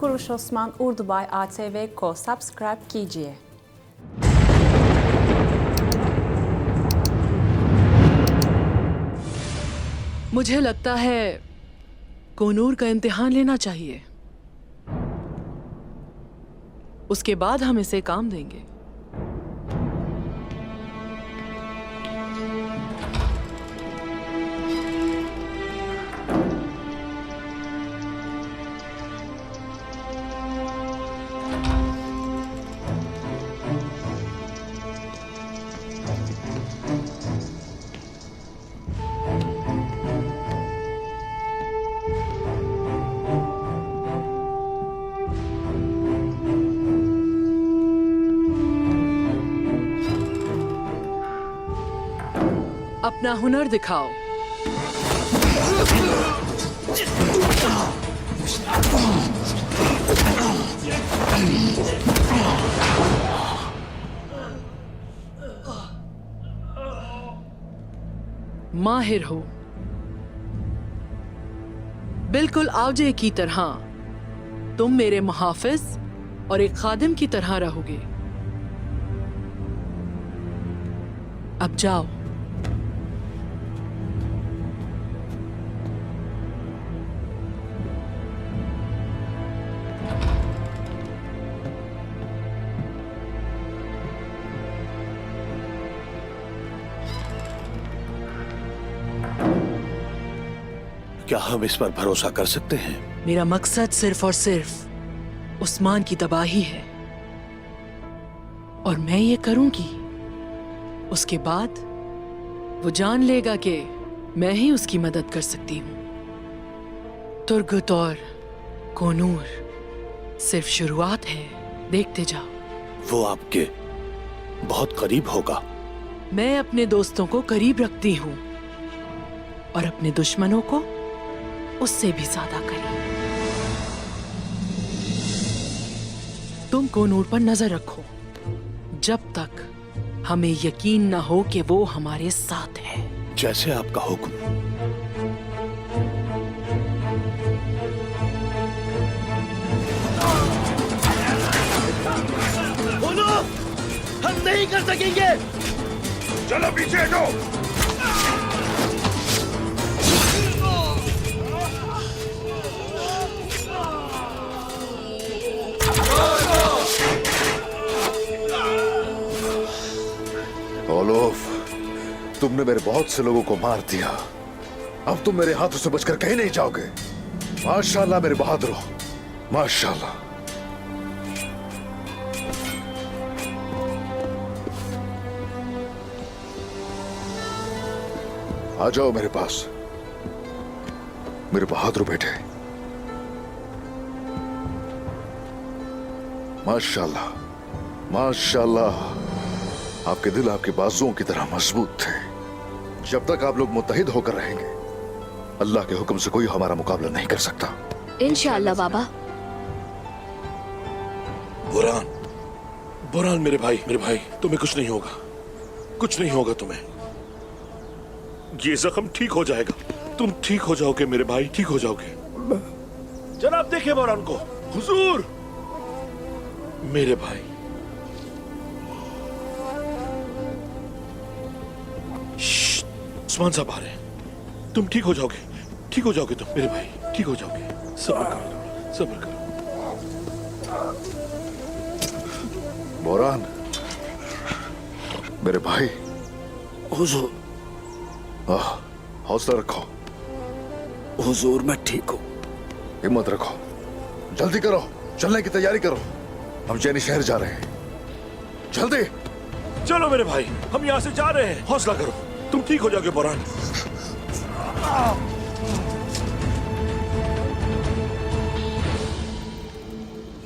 कुरुश Osman उर्दूबाई ATV को subscribe कीजिए। मुझे लगता है कोनूर का इम्तिहान लेना चाहिए, उसके बाद हम इसे काम देंगे। अपना हुनर दिखाओ। माहिर हो, बिल्कुल आवजे की तरह। तुम मेरे मुहाफिज और एक खादिम की तरह रहोगे। अब जाओ। क्या हम इस पर भरोसा कर सकते हैं? मेरा मकसद सिर्फ और सिर्फ उस्मान की तबाही है, और मैं ये करूंगी। उसके बाद वो जान लेगा कि मैं ही उसकी मदद कर सकती हूँ। तुर्गत और कोनूर सिर्फ शुरुआत है, देखते जाओ। वो आपके बहुत करीब होगा। मैं अपने दोस्तों को करीब रखती हूँ और अपने दुश्मनों को उससे भी ज्यादा करीब। तुम कोनूर पर नजर रखो जब तक हमें यकीन न हो कि वो हमारे साथ है। जैसे आपका हुक्म। बोलो, हम नहीं कर सकेंगे। चलो पीछे हटो। ओलोफ, तुमने मेरे बहुत से लोगों को मार दिया। अब तुम मेरे हाथों से बचकर कहीं नहीं जाओगे। माशाल्लाह मेरे बहादुर हो, माशाल्लाह। आ जाओ मेरे पास, मेरे बहादुर बेटे। माशाल्लाह, माशाल्लाह। आपके दिल आपके बाजुओं की तरह मजबूत थे। जब तक आप लोग मुत्तहिद होकर रहेंगे, अल्लाह के हुक्म से कोई हमारा मुकाबला नहीं कर सकता। इंशाअल्लाह बाबा। बुरान, बुरान मेरे भाई, तुम्हें कुछ नहीं होगा, कुछ नहीं होगा तुम्हें। ये जख्म ठीक हो जाएगा। तुम ठीक हो जाओगे मेरे भाई, ठीक हो जाओगे। जनाब देखिए बुरान को। हुजूर, मेरे भाई। उस्मान साहब आ रहे हैं। तुम ठीक हो जाओगे, ठीक हो जाओगे तुम मेरे भाई, ठीक हो जाओगे। सब्र करो, सब्र करो। बोरान, मेरे भाई। हुजूर। हौसला रखो। हुजूर मैं ठीक हूँ। हिम्मत रखो, जल्दी करो, चलने की तैयारी करो। हम जैनी शहर जा रहे हैं, जल्दी। चलो मेरे भाई, हम यहाँ से जा रहे हैं। हौसला करो, तुम ठीक हो जाओगे बुरान।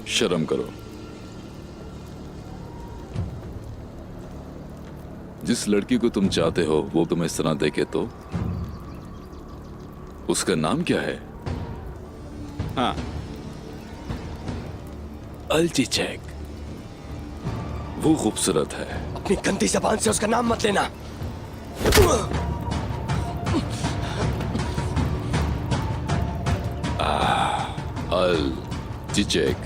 शर्म करो। जिस लड़की को तुम चाहते हो वो तुम्हें इस तरह देखे तो उसका नाम क्या है? हाँ, अल्जीचेक। वो खूबसूरत है। अपनी गंदी जबान से उसका नाम मत लेना। अल जी चेक।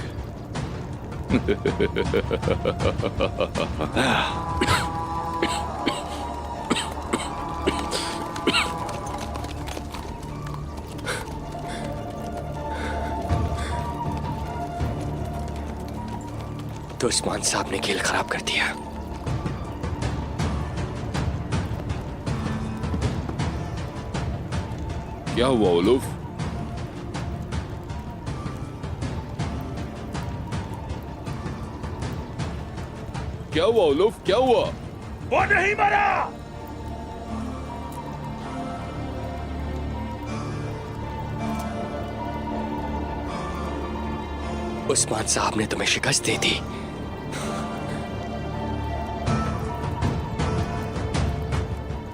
तो उस्मान साहब ने खेल खराब कर दिया। क्या हुआ उलूफ? क्या हुआ उलूफ? क्या हुआ? वो नहीं मरा। उस्मान साहब ने तुम्हें शिकस्त दे दी।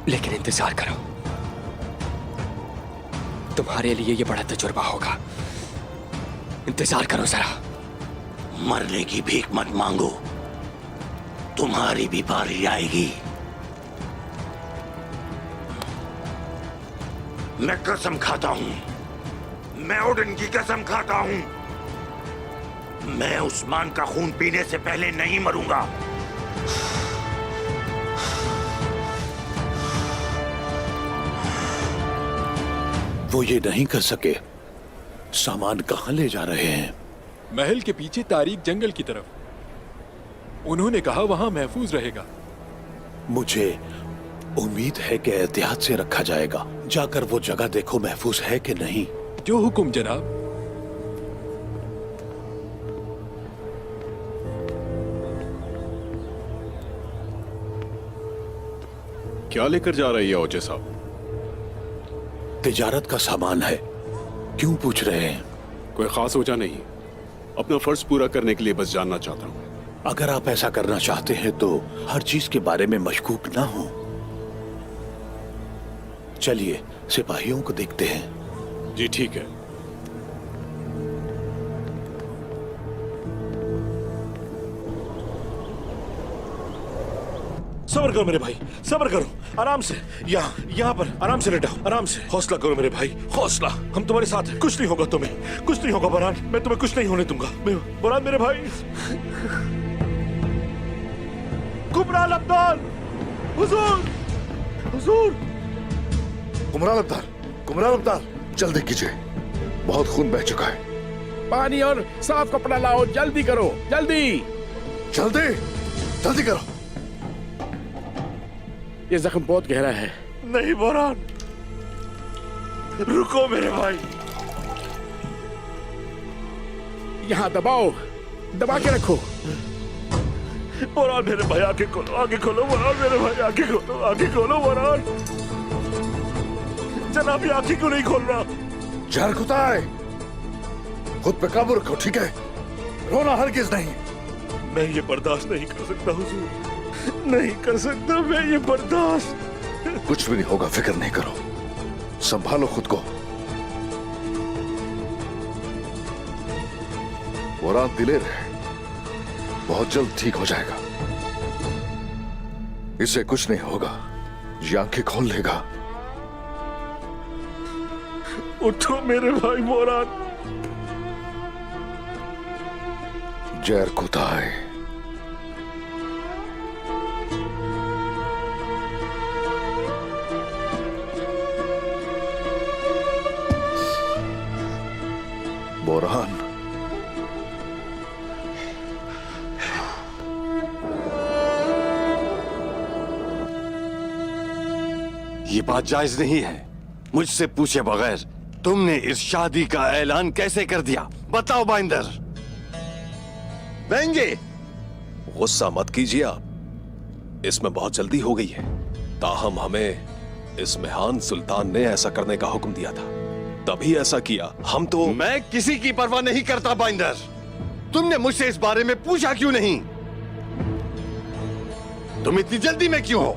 लेकिन इंतजार करो, तुम्हारे लिए ये बड़ा तजुर्बा होगा। इंतजार करो जरा। मरने की भीख मत मांगो, तुम्हारी भी बारी आएगी। मैं कसम खाता हूं, मैं ओडिन की कसम खाता हूं, मैं उस्मान का खून पीने से पहले नहीं मरूंगा। वो ये नहीं कर सके। सामान कहां ले जा रहे हैं? महल के पीछे तारीक जंगल की तरफ। उन्होंने कहा वहां महफूज रहेगा। मुझे उम्मीद है कि एहतियात से रखा जाएगा। जाकर वो जगह देखो महफूज है कि नहीं। जो हुक्म जनाब। क्या लेकर जा रही है ओचे साहब? तिजारत का सामान है। क्यों पूछ रहे हैं? कोई खास वजह नहीं, अपना फर्ज पूरा करने के लिए बस जानना चाहता हूँ। अगर आप ऐसा करना चाहते हैं तो हर चीज के बारे में मशकूक ना हो। चलिए सिपाहियों को देखते हैं। जी ठीक है। सब्र करो मेरे भाई, सब्र करो, आराम से। यहाँ पर आराम से लेटाओ, आराम से। हौसला करो मेरे भाई, हौसला। हम तुम्हारे साथ हैं, कुछ नहीं होगा तुम्हें, कुछ नहीं होगा बुरहान। मैं तुम्हें कुछ नहीं होने दूंगा बुरहान मेरे भाई। कुमराल अब्दाल, हुजूर, हुजूर। कुमराल अब्दाल, जल्दी कीजिए, बहुत खून बह चुका है। पानी और साफ कपड़ा लाओ, जल्दी करो, जल्दी जल्दी जल्दी करो। ये जख्म बहुत गहरा है। नहीं बुरहान, रुको मेरे भाई। यहाँ दबाओ, दबा के रखो। बुरहान मेरे भाई, आंखें खोलो, आंखें खोलो बुरहान मेरे भाई, आंखें खोलो, आंखें खोलो बुरहान। जनाब ये आंखें क्यों नहीं खोल रहा? जहर खुदा है, खुद पे काबू रखो, ठीक है? रोना हरगिज नहीं। मैं ये बर्दाश्त नहीं कर सकता हुजूर, नहीं कर सकता मैं ये बर्दाश्त। कुछ भी नहीं होगा, फिक्र नहीं करो, संभालो खुद को। बुरहान दिलेर है, बहुत जल्द ठीक हो जाएगा। इसे कुछ नहीं होगा, ये आंखें खोल लेगा। उठो मेरे भाई बुरहान। जहर खुदा है। बुरहान, ये बात जायज नहीं है। मुझसे पूछे बगैर तुमने इस शादी का ऐलान कैसे कर दिया? बताओ बाइंदर। बहंगे, गुस्सा मत कीजिए आप, इसमें बहुत जल्दी हो गई है। ताहम हमें इस मेहान सुल्तान ने ऐसा करने का हुक्म दिया था, तभी ऐसा किया। हम तो मैं किसी की परवाह नहीं करता बाइंदर। तुमने मुझसे इस बारे में पूछा क्यों नहीं? तुम इतनी जल्दी में क्यों हो?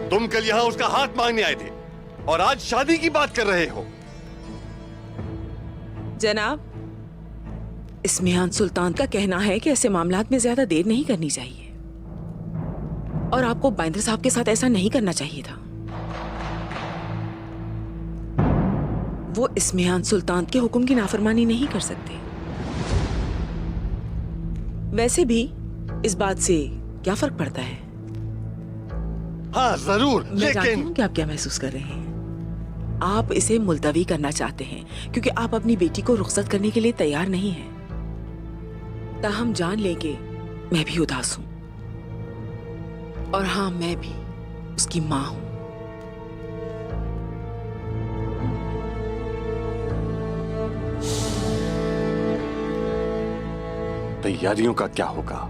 तुम कल यहां उसका हाथ मांगने आए थे और आज शादी की बात कर रहे हो। जनाब, इस मेहान सुल्तान का कहना है कि ऐसे मामलात में ज्यादा देर नहीं करनी चाहिए और आपको बाइंदर साहब के साथ ऐसा नहीं करना चाहिए था। वो इस मेहान सुल्तान के हुक्म की नाफरमानी नहीं कर सकते। वैसे भी इस बात से क्या फर्क पड़ता है? हाँ जरूर, मैं जानती हूँ कि आप क्या महसूस कर रहे हैं। आप इसे मुलतवी करना चाहते हैं क्योंकि आप अपनी बेटी को रुखसत करने के लिए तैयार नहीं हैं। ताहम जान लेंगे मैं भी उदास हूं, और हाँ, मैं भी उसकी मां हूं। तैयारियों का क्या होगा?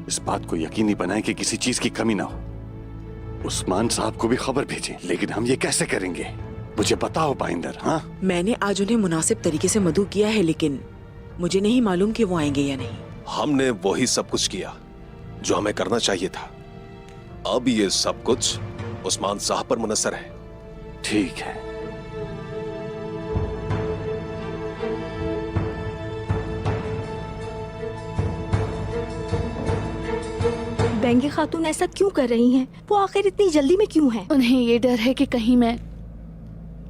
इस बात को यकीनी बनाएं कि किसी चीज की कमी ना हो। उस्मान साहब को भी खबर भेजें, लेकिन हम ये कैसे करेंगे? मुझे बताओ बाइंदर। हाँ, मैंने आज उन्हें मुनासिब तरीके से मदऊ किया है, लेकिन मुझे नहीं मालूम कि वो आएंगे या नहीं। हमने वही सब कुछ किया जो हमें करना चाहिए था। अब ये सब कुछ उस्मान साहब पर मुनस्सर है। ठीक है। बेंगे खातून ऐसा क्यों कर रही हैं? वो आखिर इतनी जल्दी में क्यों हैं? उन्हें ये डर है कि कहीं मैं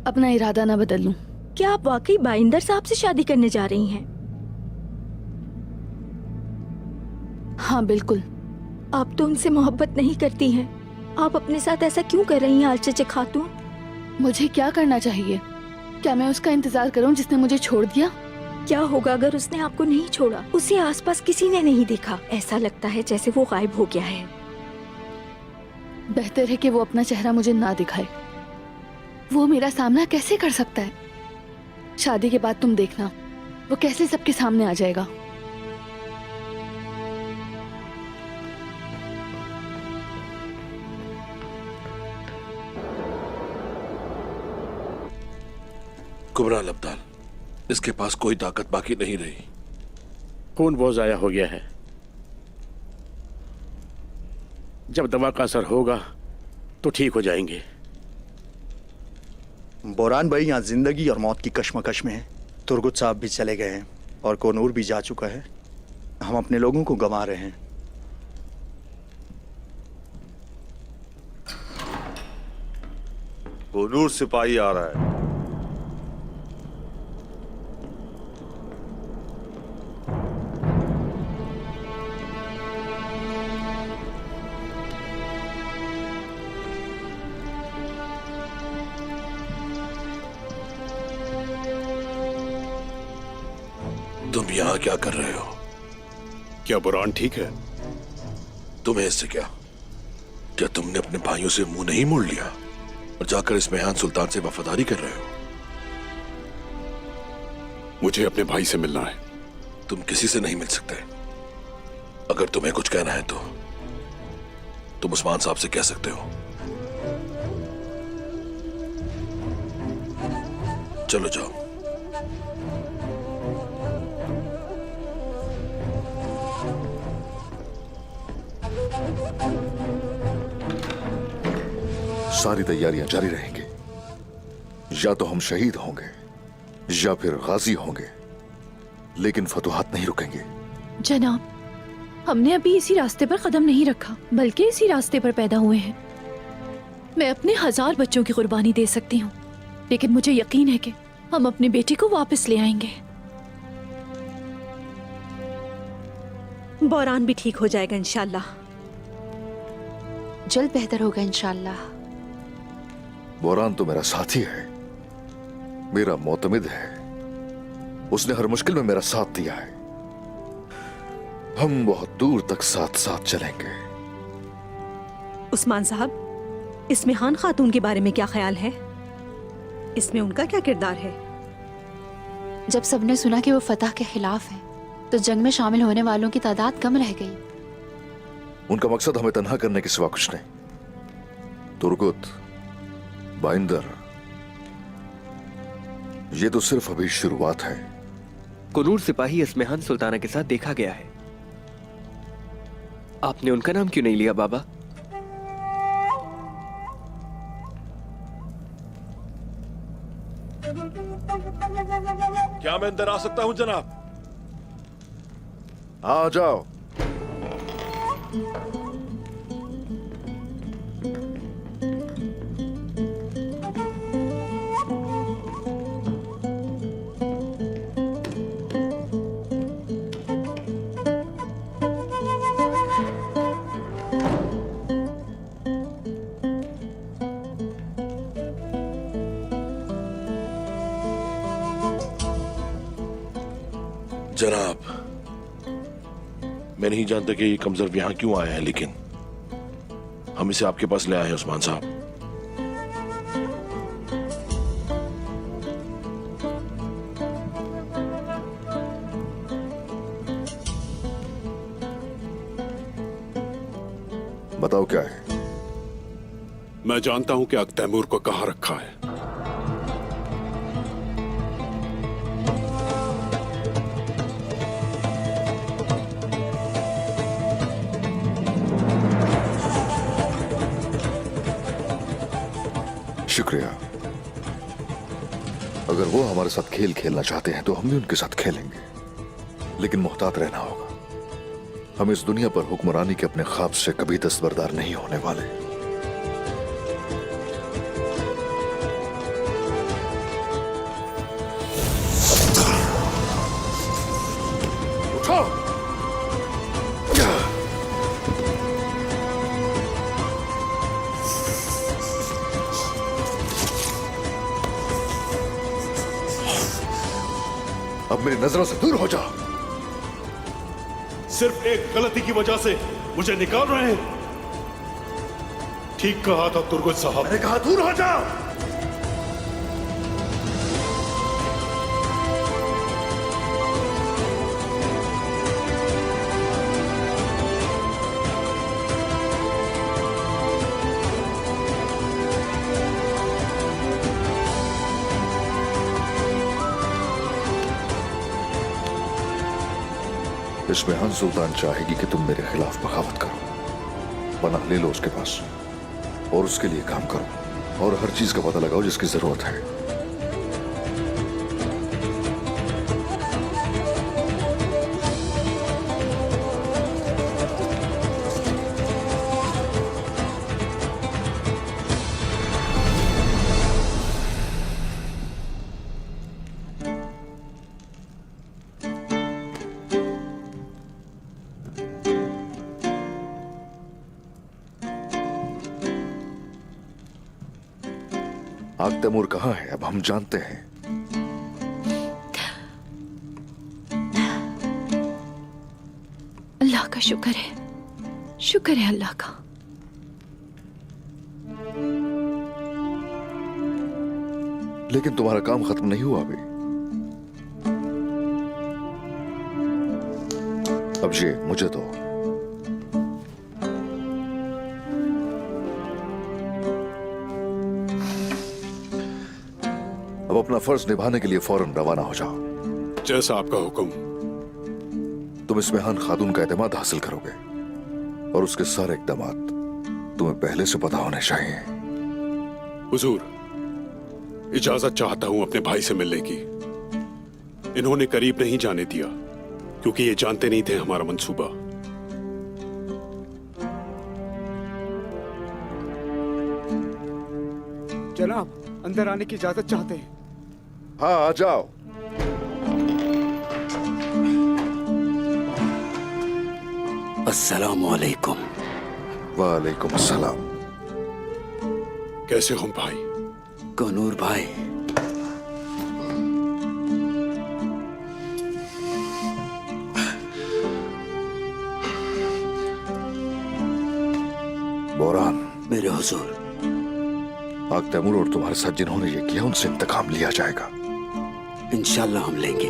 अपना इरादा ना बदल लूं। क्या आप वाकई बाइंदर साहब से शादी करने जा रही हैं? हाँ बिल्कुल। आप तो उनसे मोहब्बत नहीं करती हैं। आप अपने साथ ऐसा क्यों कर रही हैं आलचचे खातून? मुझे क्या करना चाहिए? क्या मैं उसका इंतजार करूं जिसने मुझे छोड़ दिया? क्या होगा अगर उसने आपको नहीं छोड़ा? उसे आसपास किसी ने नहीं देखा। ऐसा लगता है जैसे वो गायब हो गया है। बेहतर है कि वो अपना चेहरा मुझे ना दिखाए। वो मेरा सामना कैसे कर सकता है? शादी के बाद तुम देखना, वो कैसे सबके सामने आ जाएगा। कुबरा लब्दाल, इसके पास कोई ताकत बाकी नहीं रही। खून बहुत जाया हो गया है। जब दवा का असर होगा तो ठीक हो जाएंगे। बोरान भाई यहाँ जिंदगी और मौत की कश्मकश में है। तुर्गुत साहब भी चले गए हैं और कोनूर भी जा चुका है। हम अपने लोगों को गंवा रहे हैं। कोनूर सिपाही आ रहा है। तुम यहाँ क्या कर रहे हो? क्या बुरान ठीक है? तुम्हें इससे क्या? क्या तुमने अपने भाइयों से मुंह नहीं मोड़ लिया और जाकर इस मेहान सुल्तान से वफादारी कर रहे हो? मुझे अपने भाई से मिलना है। तुम किसी से नहीं मिल सकते। अगर तुम्हें कुछ कहना है तो तुम उस्मान साहब से कह सकते हो। चलो जाओ। सारी तैयारियां जारी रहेंगी। या तो हम शहीद होंगे या फिर गाजी होंगे, लेकिन फतुहात नहीं रुकेंगे। जनाब, हमने अभी इसी रास्ते पर कदम नहीं रखा, बल्कि इसी रास्ते पर पैदा हुए हैं। मैं अपने 1000 बच्चों की कुर्बानी दे सकती हूँ, लेकिन मुझे यकीन है कि हम अपनी बेटी को वापस ले आएंगे। बोरान भी ठीक हो जाएगा इंशाल्लाह। जल्द बेहतर होगा इंशाल्लाह। बोरान तो मेरा साथी है, मेरा मोतमिद है। उसने हर मुश्किल में मेरा साथ दिया है। हम बहुत दूर तक साथ साथ चलेंगे। उस्मान साहब, इस मेहान खातून के बारे में क्या ख्याल है? इसमें उनका क्या किरदार है? जब सबने सुना कि वो फतह के खिलाफ है, तो जंग में शामिल होने वालों की तादाद कम रह गई। उनका मकसद हमें तन्हा करने के सिवा कुछ नहीं। तुर्गुत, बाइंदर, ये तो सिर्फ अभी शुरुआत है। कुनूर सिपाही इसमेहान सुल्ताना के साथ देखा गया है। आपने उनका नाम क्यों नहीं लिया बाबा? क्या मैं अंदर आ सकता हूं जनाब? आ जाओ। जनाब, मैं नहीं जानता कि ये कमजोर यहां क्यों आया है, लेकिन हम इसे आपके पास ले आए हैं उस्मान साहब। बताओ क्या है? मैं जानता हूं कि अक तैमूर को कहां रखा है। शुक्रिया। अगर वो हमारे साथ खेल खेलना चाहते हैं तो हम भी उनके साथ खेलेंगे, लेकिन मुहतात रहना होगा। हम इस दुनिया पर हुक्मरानी के अपने ख्वाब से कभी दस्तबरदार नहीं होने वाले। उठो! अब मेरी नजरों से दूर हो जाओ। सिर्फ एक गलती की वजह से मुझे निकाल रहे हैं। ठीक कहा था तुर्गुत साहब। मैंने कहा दूर हो जाओ। इसमें हन सुल्तान चाहेगी कि तुम मेरे खिलाफ बगावत करो। पनाह ले लो उसके पास और उसके लिए काम करो और हर चीज का पता लगाओ जिसकी जरूरत है। आग तैमूर कहाँ है अब हम जानते हैं। अल्लाह का शुक्र है, शुक्र है अल्लाह का। लेकिन तुम्हारा काम खत्म नहीं हुआ अभी। अब ये मुझे दो। अब अपना फर्ज निभाने के लिए फौरन रवाना हो जाओ। जैसा आपका हुक्म। तुम इस मेहमान खातून का एतमाद हासिल करोगे और उसके सारे इक़दामात तुम्हें पहले से पता होने चाहिए। हुजूर, इजाजत चाहता हूं अपने भाई से मिलने की। इन्होंने करीब नहीं जाने दिया क्योंकि ये जानते नहीं थे हमारा मंसूबा। जनाब, अंदर आने की इजाजत चाहते हैं। हाँ, आ जाओ। अस्सलाम वालेकुम। वालेकुम अस्सलाम। कैसे हो भाई? कोनूर भाई, बोरान। मेरे हुजूर, आग तैमूर और तुम्हारे साथ जिन्होंने ये किया उनसे इंतकाम लिया जाएगा। इंशाल्लाह हम लेंगे।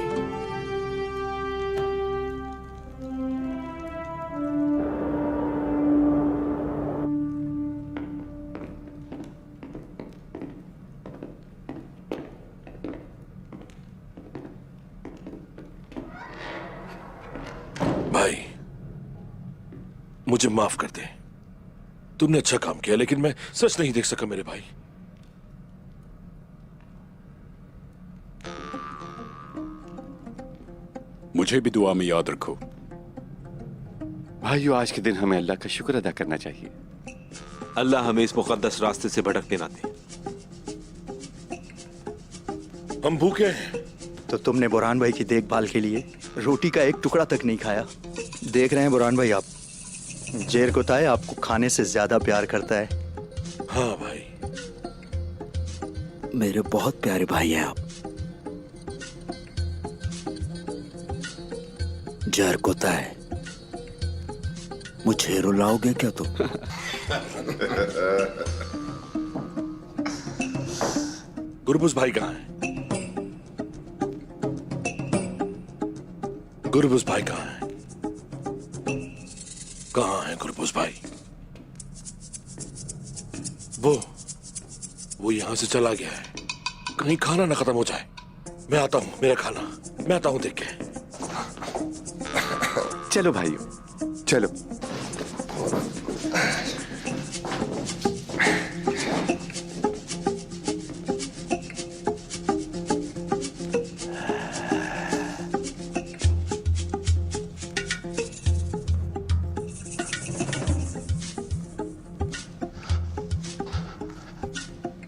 भाई, मुझे माफ कर दे। तुमने अच्छा काम किया, लेकिन मैं सच नहीं देख सका मेरे भाई। मुझे भी दुआ में याद रखो। भाइयों, आज के दिन हमें अल्लाह का शुक्र अदा करना चाहिए। अल्लाह हमें इस मुकद्दस रास्ते से भटकने ना दे। हम भूखे हैं। तो तुमने बुरहान भाई की देखभाल के लिए रोटी का एक टुकड़ा तक नहीं खाया। देख रहे हैं बुरहान भाई, आप जेर कोताय आपको खाने से ज्यादा प्यार करता है। हाँ भाई, मेरे बहुत प्यारे भाई हैं आप। जहर कोता है, मुझे रुलाओगे क्या तुम? गुरबुज भाई कहाँ है? गुरबुज भाई कहाँ है? कहाँ है गुरबुज भाई? वो यहां से चला गया है। कहीं खाना ना खत्म हो जाए। मैं आता हूं, मेरा खाना मैं आता हूं देख के। चलो भाइयों, चलो।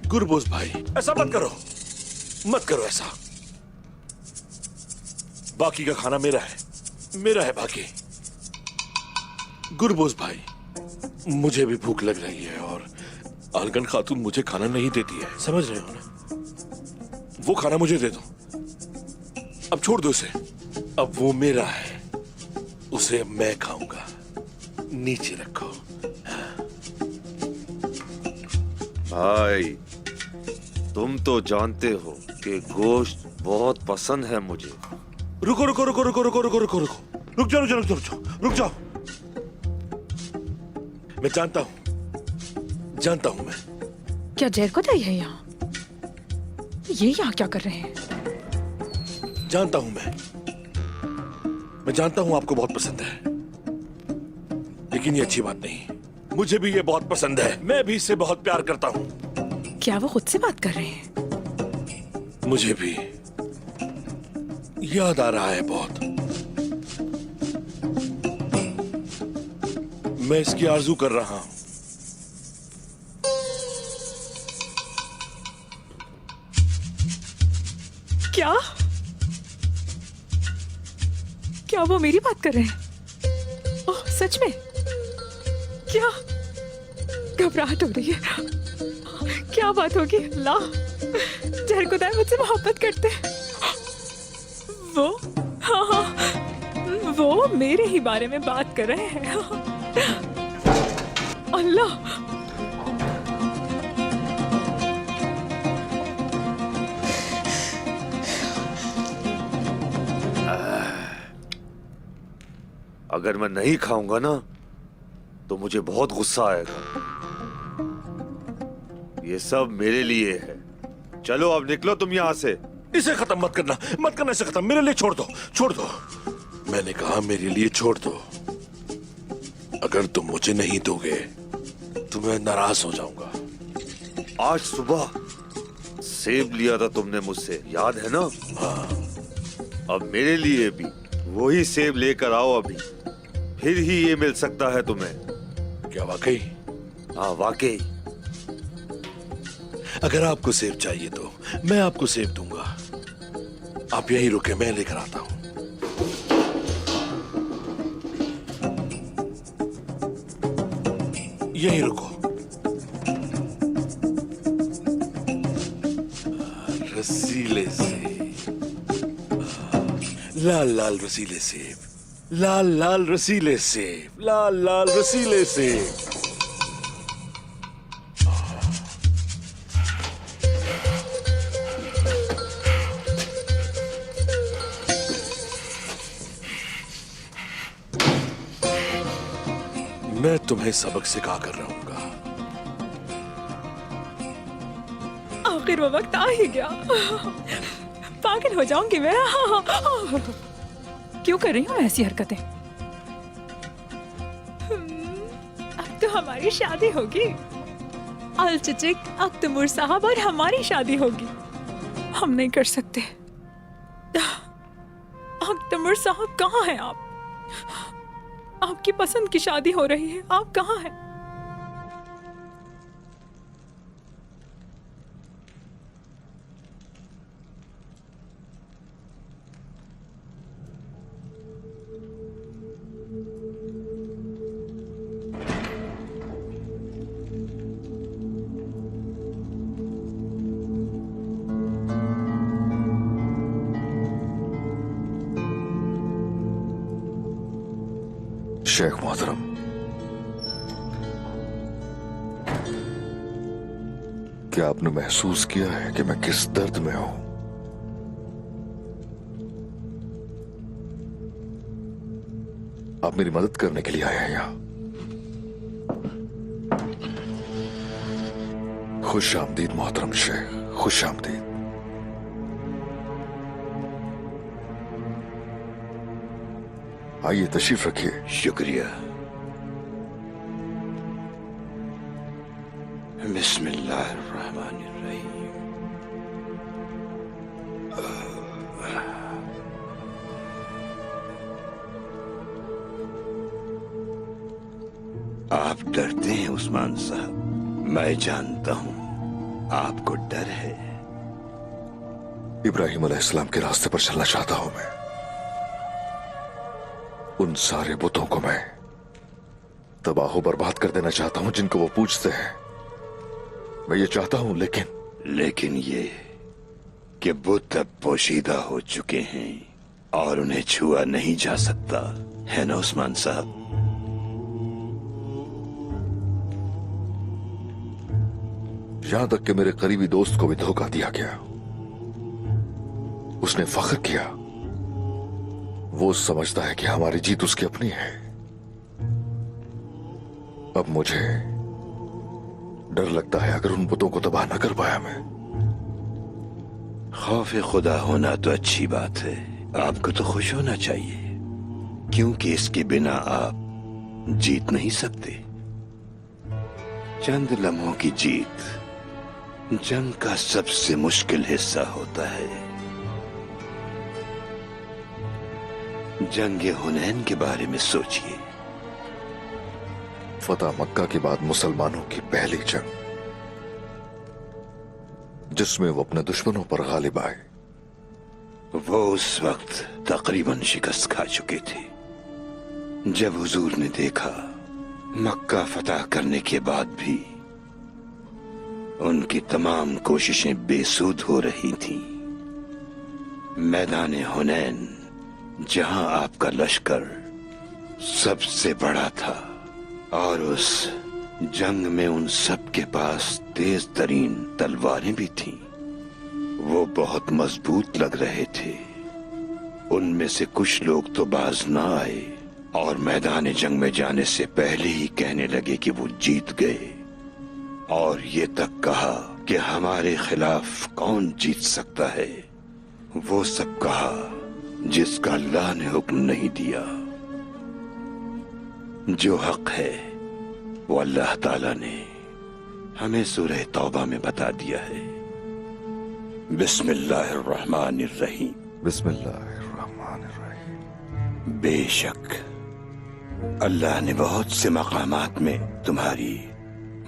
गुरबुज भाई, ऐसा मत करो, मत करो ऐसा। बाकी का खाना मेरा है बाकी। गुरबुज भाई, मुझे भी भूख लग रही है और आलगन खातून मुझे खाना नहीं देती है, समझ रहे हो ना? वो खाना मुझे दे दो, अब छोड़ दो उसे। अब वो मेरा है, उसे अब मैं खाऊंगा। नीचे रखो। भाई, तुम तो जानते हो कि गोश्त बहुत पसंद है मुझे। रुको रुको रुको रुको रुको रुको रुको रुको रुक जाओ रुक जाओ रुक जाओ रुक जाओ। मैं जानता हूं मैं। क्या जहर को है यहाँ? ये यहाँ क्या कर रहे हैं? जानता हूं मैं जानता हूं आपको बहुत पसंद है, लेकिन ये अच्छी बात नहीं। मुझे भी ये बहुत पसंद है, मैं भी इससे बहुत प्यार करता हूं। क्या वो खुद से बात कर रहे हैं? मुझे भी याद आ रहा है बहुत। मैं इसकी आरजू कर रहा हूं। क्या वो मेरी बात कर रहे हैं? ओह, सच में? क्या घबराहट हो रही है? क्या बात होगी? अल्लाह, जहर खुदा मुझसे मोहब्बत करते हैं। हाँ, वो मेरे ही बारे में बात कर रहे हैं। अल्लाह, अगर मैं नहीं खाऊंगा ना तो मुझे बहुत गुस्सा आएगा। ये सब मेरे लिए है। चलो अब निकलो तुम यहाँ से। इसे खत्म मत करना इसे खत्म। मेरे लिए छोड़ दो। मैंने कहा मेरे लिए छोड़ दो। अगर तुम मुझे नहीं दोगे तो मैं नाराज हो जाऊंगा। आज सुबह सेब लिया था तुमने मुझसे, याद है ना? हाँ। अब मेरे लिए भी वही सेब लेकर आओ अभी, फिर ही ये मिल सकता है तुम्हें। क्या वाकई? हाँ वाकई। अगर आपको सेब चाहिए तो मैं आपको सेब दूंगा। आप यहीं रुके, मैं लेकर आता हूं। यहीं रुको। रसीले सेब, लाल लाल रसीले सेब, लाल लाल रसीले सेब, लाल लाल रसीले सेब। मैं तुम्हें सबक सिखा कर रहूंगा। आखिर वो वक्त आ ही गया। पागल हो जाऊंगी मैं। क्यों कर रही हूँ ऐसी हरकतें? अब तो हमारी शादी होगी। अल चिचिक अख्तमुर साहब और हमारी शादी होगी। हम नहीं कर सकते। अख्तमुर साहब कहाँ हैं आप? आपकी पसंद की शादी हो रही है, आप कहाँ हैं? शेख मोहतरम, क्या आपने महसूस किया है कि मैं किस दर्द में हूं? आप मेरी मदद करने के लिए आए हैं यहां। खुश आमदीद मोहतरम शेख, खुश आमदीद। आइए तशरीफ रखिए। शुक्रिया। बिस्मिल्लाहिर्रहमानिर्रहीम। आप डरते हैं उस्मान साहब, मैं जानता हूं आपको डर है। इब्राहिम अलैहिस्सलाम के रास्ते पर चलना चाहता हूं मैं। उन सारे बुतों को मैं तबाह बर्बाद कर देना चाहता हूं जिनको वो पूजते हैं। मैं ये चाहता हूं, लेकिन ये कि बुत अब पोशीदा हो चुके हैं और उन्हें छुआ नहीं जा सकता, है ना उस्मान साहब? यहां तक कि मेरे करीबी दोस्त को भी धोखा दिया गया। उसने फख्र किया, वो समझता है कि हमारी जीत उसकी अपनी है। अब मुझे डर लगता है अगर उन बुतों को तबाह न कर पाया मैं। खौफ खुदा होना तो अच्छी बात है, आपको तो खुश होना चाहिए, क्योंकि इसके बिना आप जीत नहीं सकते। चंद लम्हों की जीत जंग का सबसे मुश्किल हिस्सा होता है। जंग हुनैन के बारे में सोचिए। फतह मक्का के बाद मुसलमानों की पहली जंग, जिसमें वो अपने दुश्मनों पर गालिब आए। वो उस वक्त तकरीबन शिकस्त खा चुके थे। जब हुजूर ने देखा मक्का फतह करने के बाद भी उनकी तमाम कोशिशें बेसूद हो रही थीं, मैदान हुनैन, जहां आपका लश्कर सबसे बड़ा था और उस जंग में उन सब के पास तेज तरीन तलवारें भी थीं, वो बहुत मजबूत लग रहे थे। उनमें से कुछ लोग तो बाज ना आए और मैदान जंग में जाने से पहले ही कहने लगे कि वो जीत गए, और ये तक कहा कि हमारे खिलाफ कौन जीत सकता है। वो सब कहा जिसका अल्लाह ने हुक्म नहीं दिया। जो हक है वो अल्लाह ताला ने हमें सूरह तौबा में बता दिया है। बिस्मिल्लाहिर्रहमानिर्रहीम। बिस्मिल्लाहिर्रहमानिर्रहीम। बेशक अल्लाह ने बहुत से मकामात में तुम्हारी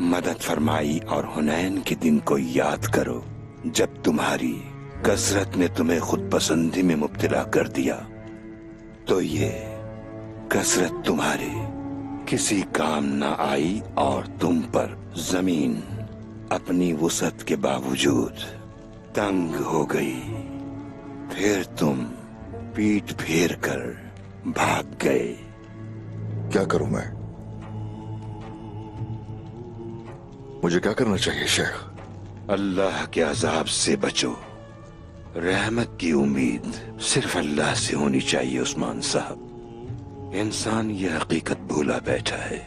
मदद फरमाई, और हुनैन के दिन को याद करो जब तुम्हारी कसरत ने तुम्हें खुद पसंदी में मुब्तला कर दिया। तो ये कसरत तुम्हारे किसी काम न आई और तुम पर जमीन अपनी वुसअत के बावजूद तंग हो गई। फिर तुम पीठ फेर कर भाग गए। क्या करूं मैं? मुझे क्या करना चाहिए शेख? अल्लाह के अजाब से बचो। रहमत की उम्मीद सिर्फ अल्लाह से होनी चाहिए उस्मान साहब। इंसान ये हकीकत भूला बैठा है।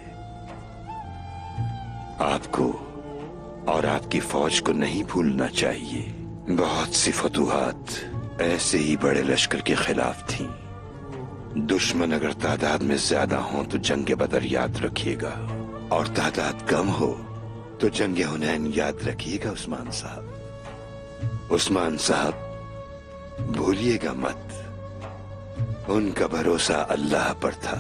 आपको और आपकी फौज को नहीं भूलना चाहिए। बहुत सी फतूहात ऐसे ही बड़े लश्कर के खिलाफ थी। दुश्मन अगर तादाद में ज्यादा हो तो जंग बदर याद रखिएगा, और तादाद कम हो तो जंग हुनैन याद रखिएगा उस्मान साहब। उस्मान साहब भूलिएगा मत, उनका भरोसा अल्लाह पर था,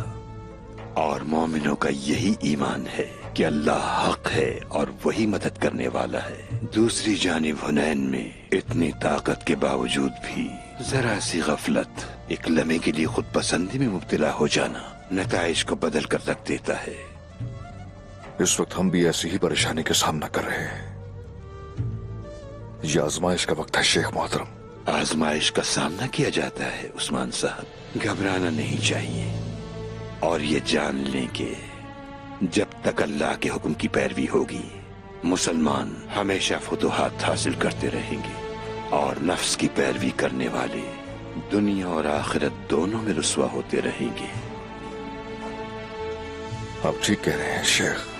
और मोमिनों का यही ईमान है कि अल्लाह हक है और वही मदद करने वाला है। दूसरी जानिब हुनैन में इतनी ताकत के बावजूद भी जरा सी गफलत, एक लम्हे के लिए खुद पसंदी में मुब्तला हो जाना नताइज को बदल कर रख देता है। इस वक्त हम भी ऐसी ही परेशानी का सामना कर रहे हैं। यह आजमाइश का वक्त है शेख मोहतरम। आजमाइश का सामना किया जाता है उस्मान साहब, घबराना नहीं चाहिए। और ये जान लें कि जब तक अल्लाह के हुक्म की पैरवी होगी, मुसलमान हमेशा फतूहात हासिल करते रहेंगे और नफ्स की पैरवी करने वाले दुनिया और आखिरत दोनों में रुस्वा होते रहेंगे। आप ठीक कह रहे हैं शेख।